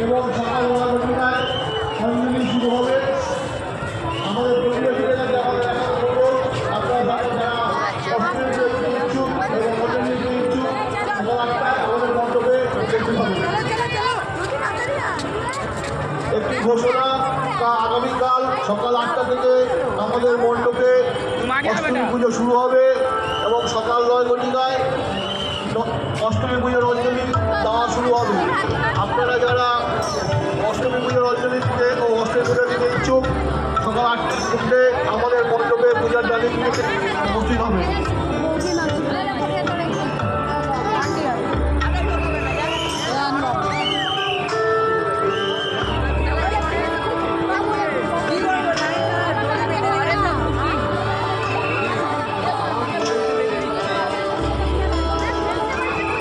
এবং সকাল 9টায় সঞ্জীবনী শুরু হবে। আমাদের পরিবেশের কাছে আমাদের এখন বলবো আপনারা যারা ইচ্ছুক এবং হোটেল নিতে ইচ্ছুক সকাল 8টায় আমাদের মণ্ডপে দেখতে পাবেন। একটি ঘোষণা, তা আগামীকাল সকাল 8টা থেকে আমাদের মণ্ডপে অষ্টমী পুজো শুরু হবে এবং সকাল 9 ঘটিকায় অষ্টমী পুজোর অঞ্জলি দেওয়া শুরু হবে। আপনারা যারা অষ্টমী পুজোর অঞ্জলি দিতে ও অষ্টমী পুজো দিতে ইচ্ছুক সকাল 8টার মধ্যে আমাদের মণ্ডপে পূজার ডালি উপস্থিত হবে।